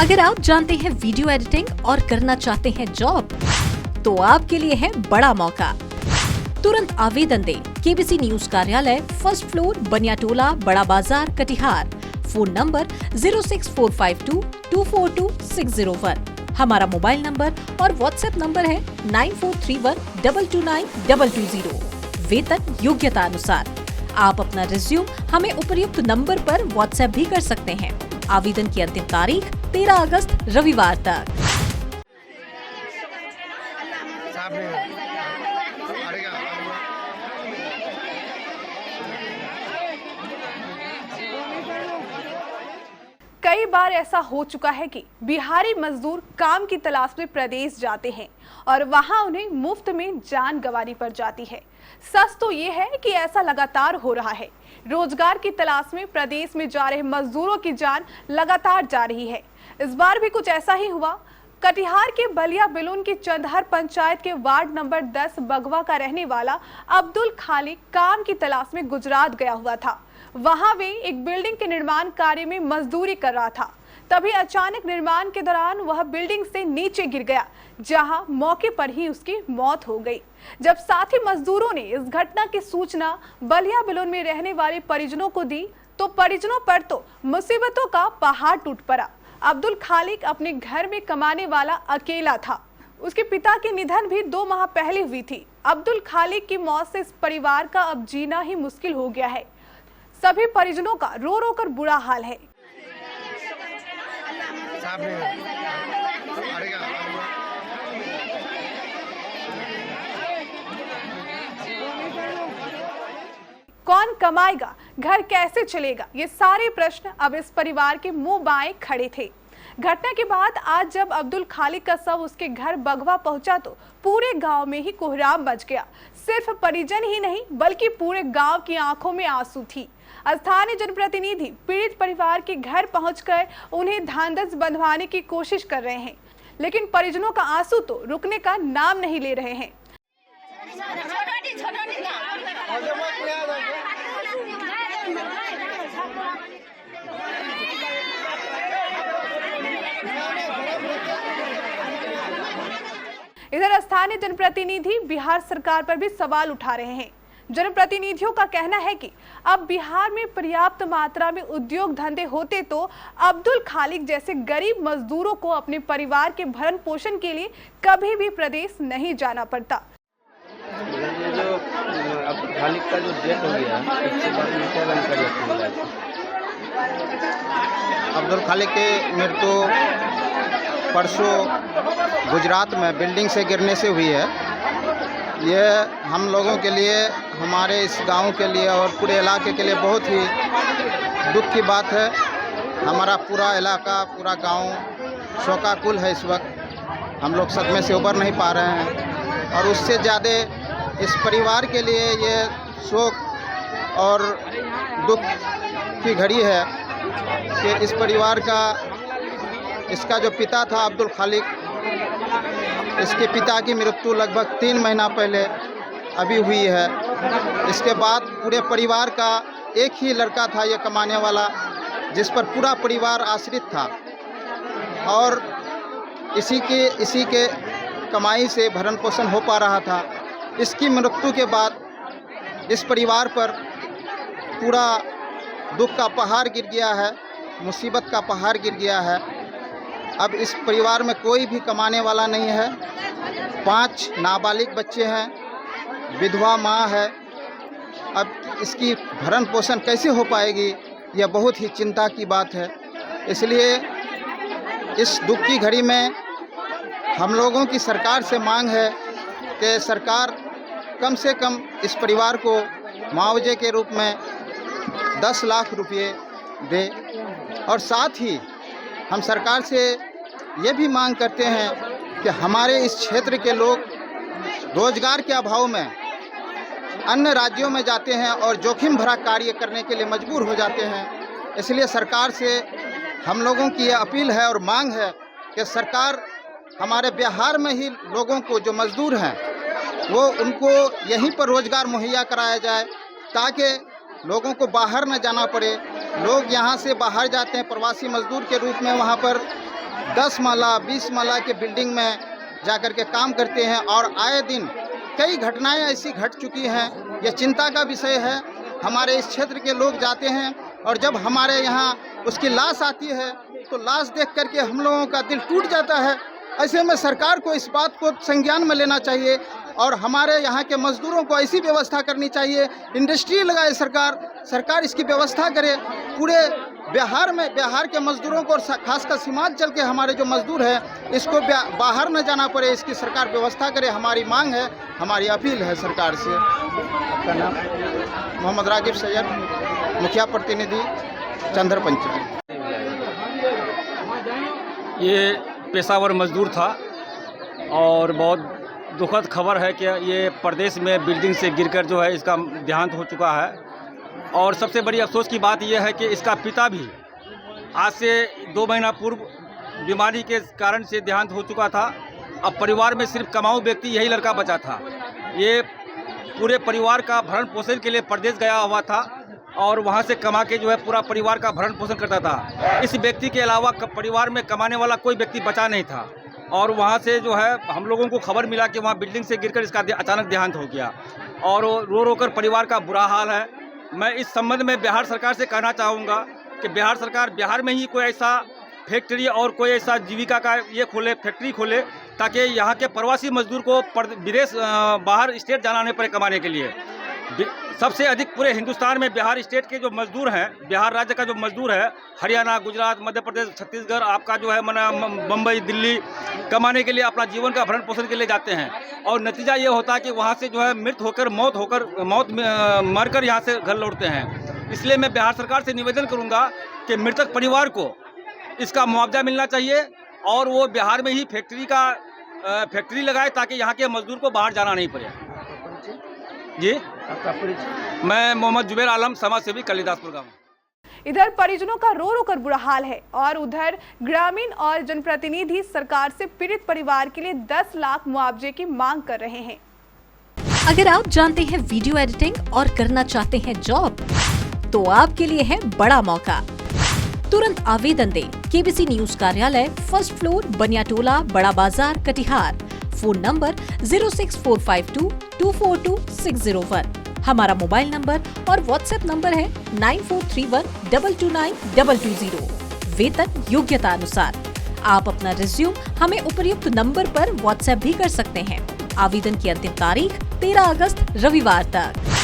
अगर आप जानते हैं वीडियो एडिटिंग और करना चाहते हैं जॉब, तो आपके लिए है बड़ा मौका। तुरंत आवेदन दें। केबीसी न्यूज कार्यालय, फर्स्ट फ्लोर, बनियाटोला, बड़ा बाजार, कटिहार। Phone number 06452242601। हमारा मोबाइल नंबर और व्हाट्सएप नंबर है 9431229220। वेतन योग्यता अनुसार। आप अपना रिज्यूम हमें उपर्युक्त नंबर पर व्हाट्सएप भी कर सकते हैं। आवेदन की अंतिम तारीख 13 अगस्त रविवार तक। कई बार ऐसा हो चुका है कि बिहारी मजदूर काम की तलाश में प्रदेश जाते हैं और वहां उन्हें मुफ्त में जान गंवानी पड़ जाती है। सच तो ये है कि ऐसा लगातार हो रहा है। रोजगार की तलाश में प्रदेश में जा रहे मजदूरों की जान लगातार जा रही है। इस बार भी कुछ ऐसा ही हुआ। कटिहार के बलिया बिलून की चंदहर पंचायत के वार्ड नंबर 10 बगवा का रहने वाला अब्दुल खालिक काम की तलाश में गुजरात गया हुआ था। वहां वे एक बिल्डिंग के निर्माण कार्य में मजदूरी कर रहा था। तभी अचानक निर्माण के दौरान वह बिल्डिंग से नीचे गिर गया, जहां मौके पर ही उसकी मौत हो गई। जब साथी मजदूरों ने इस घटना की सूचना बलिया बिलून में रहने वाले परिजनों को दी, तो परिजनों पर तो मुसीबतों का पहाड़ टूट पड़ा। अब्दुल खालिक अपने घर में कमाने वाला अकेला था। उसके पिता की निधन भी 2 माह पहले हुई थी। अब्दुल खालिक की मौत से इस परिवार का अब जीना ही मुश्किल हो गया है। सभी परिजनों का रो रो कर बुरा हाल है। कौन कमाएगा, घर कैसे चलेगा, ये सारे प्रश्न अब इस परिवार के मुंह बाएं खड़े थे। घटना के बाद आज जब अब्दुल खालिक का शव उसके घर बगवा पहुंचा तो पूरे गांव में ही कोहराम मच गया। सिर्फ परिजन ही नहीं बल्कि पूरे गांव की आंखों में आंसू थी। स्थानीय जनप्रतिनिधि पीड़ित परिवार के घर पहुंचकर उन्हें ढांढस बंधवाने की कोशिश कर रहे हैं, लेकिन परिजनों का आंसू तो रुकने का नाम नहीं ले रहे हैं। इधर स्थानीय जनप्रतिनिधि बिहार सरकार पर भी सवाल उठा रहे हैं। जनप्रतिनिधियों का कहना है कि अब बिहार में पर्याप्त मात्रा में उद्योग धंधे होते तो अब्दुल खालिक जैसे गरीब मजदूरों को अपने परिवार के भरण पोषण के लिए कभी भी प्रदेश नहीं जाना पड़ता। जो अब्दुल खालिक का जो डेथ हो गया, इसके बाद में क्या जानकारी आपको मिला? अब्दुल खालिक की मृत्यु परसों गुजरात में बिल्डिंग से गिरने से हुई है। ये हम लोगों के लिए, हमारे इस गांव के लिए और पूरे इलाके के लिए बहुत ही दुख की बात है। हमारा पूरा इलाका, पूरा गांव शोकाकुल है। इस वक्त हम लोग सदमे से उबर नहीं पा रहे हैं और उससे ज़्यादा इस परिवार के लिए ये शोक और दुख की घड़ी है कि इस परिवार का, इसका जो पिता था अब्दुल खालिक, इसके पिता की मृत्यु लगभग 3 महीना पहले अभी हुई है। इसके बाद पूरे परिवार का एक ही लड़का था ये कमाने वाला, जिस पर पूरा परिवार आश्रित था और इसी के कमाई से भरण पोषण हो पा रहा था। इसकी मृत्यु के बाद इस परिवार पर पूरा दुख का पहाड़ गिर गया है, मुसीबत का पहाड़ गिर गया है। अब इस परिवार में कोई भी कमाने वाला नहीं है। 5 नाबालिग बच्चे हैं, विधवा माँ है। अब इसकी भरण पोषण कैसे हो पाएगी, यह बहुत ही चिंता की बात है। इसलिए इस दुख की घड़ी में हम लोगों की सरकार से मांग है कि सरकार कम से कम इस परिवार को मुआवजे के रूप में 10 लाख रुपये दे। और साथ ही हम सरकार से ये भी मांग करते हैं कि हमारे इस क्षेत्र के लोग रोजगार के अभाव में अन्य राज्यों में जाते हैं और जोखिम भरा कार्य करने के लिए मजबूर हो जाते हैं। इसलिए सरकार से हम लोगों की ये अपील है और मांग है कि सरकार हमारे बिहार में ही लोगों को, जो मजदूर हैं, वो उनको यहीं पर रोजगार मुहैया कराया जाए ताकि लोगों को बाहर न जाना पड़े। लोग यहाँ से बाहर जाते हैं प्रवासी मजदूर के रूप में, वहाँ पर 10 माला 20 माला के बिल्डिंग में जाकर के काम करते हैं और आए दिन कई घटनाएं ऐसी घट चुकी हैं। यह चिंता का विषय है। हमारे इस क्षेत्र के लोग जाते हैं और जब हमारे यहाँ उसकी लाश आती है तो लाश देख करके हम लोगों का दिल टूट जाता है। ऐसे में सरकार को इस बात को संज्ञान में लेना चाहिए और हमारे यहाँ के मजदूरों को ऐसी व्यवस्था करनी चाहिए, इंडस्ट्री लगाए सरकार इसकी व्यवस्था करे। पूरे बिहार में बिहार के मजदूरों को और खासकर सीमांचल के हमारे जो मजदूर हैं इसको बाहर न जाना पड़े, इसकी सरकार व्यवस्था करे। हमारी मांग है, हमारी अपील है सरकार से। आपका नाम? मोहम्मद रागिब सैयद, मुखिया प्रतिनिधि चंद्र पंचायत। ये पेशावर मजदूर था और बहुत दुखद खबर है कि ये प्रदेश में बिल्डिंग से गिरकर जो है इसका देहांत हो चुका है। और सबसे बड़ी अफसोस की बात यह है कि इसका पिता भी आज से 2 महीना पूर्व बीमारी के कारण से देहांत हो चुका था। अब परिवार में सिर्फ कमाऊ व्यक्ति यही लड़का बचा था। ये पूरे परिवार का भरण पोषण के लिए प्रदेश गया हुआ था और वहाँ से कमा के जो है पूरा परिवार का भरण पोषण करता था। इस व्यक्ति के अलावा परिवार में कमाने वाला कोई व्यक्ति बचा नहीं था और वहाँ से जो है हम लोगों को खबर मिला कि वहाँ बिल्डिंग से गिरकर इसका अचानक देहांत हो गया और रो रो कर परिवार का बुरा हाल है। मैं इस संबंध में बिहार सरकार से कहना चाहूँगा कि बिहार सरकार बिहार में ही कोई ऐसा फैक्ट्री और कोई ऐसा जीविका का ये खोले, फैक्ट्री खोले, ताकि यहाँ के प्रवासी मजदूर को विदेश बाहर स्टेट जाना नहीं पड़े कमाने के लिए। सबसे अधिक पूरे हिंदुस्तान में बिहार स्टेट के जो मजदूर हैं, बिहार राज्य का जो मजदूर है, हरियाणा, गुजरात, मध्य प्रदेश, छत्तीसगढ़, आपका जो है मुंबई, दिल्ली कमाने के लिए अपना जीवन का भरण पोषण के लिए जाते हैं और नतीजा ये होता है कि वहाँ से जो है मौत मरकर यहाँ से घर लौटते हैं। इसलिए मैं बिहार सरकार से निवेदन करूँगा कि मृतक परिवार को इसका मुआवजा मिलना चाहिए और वो बिहार में ही फैक्ट्री लगाए ताकि यहाँ के मजदूर को बाहर जाना नहीं पड़े। जी, आपका परिचय? मैं मोहम्मद जुबैर आलम, समाज सेवी, कालिदासपुर गाँव। इधर परिजनों का रो रो कर बुरा हाल है और उधर ग्रामीण और जनप्रतिनिधि सरकार से पीड़ित परिवार के लिए 10 लाख मुआवजे की मांग कर रहे हैं। अगर आप जानते हैं वीडियो एडिटिंग और करना चाहते हैं जॉब, तो आपके लिए है बड़ा मौका। तुरंत आवेदन दें। केबीसी न्यूज कार्यालय, 1st फ्लोर, बनियाटोला, बड़ा बाजार, कटिहार। Phone number 06452 242 601। हमारा मोबाइल नंबर और व्हाट्सएप नंबर है 9431 229 220। वेतन योग्यता अनुसार। आप अपना रिज्यूम हमें उपर्युक्त नंबर पर व्हाट्सएप भी कर सकते हैं। आवेदन की अंतिम तारीख 13 अगस्त रविवार तक।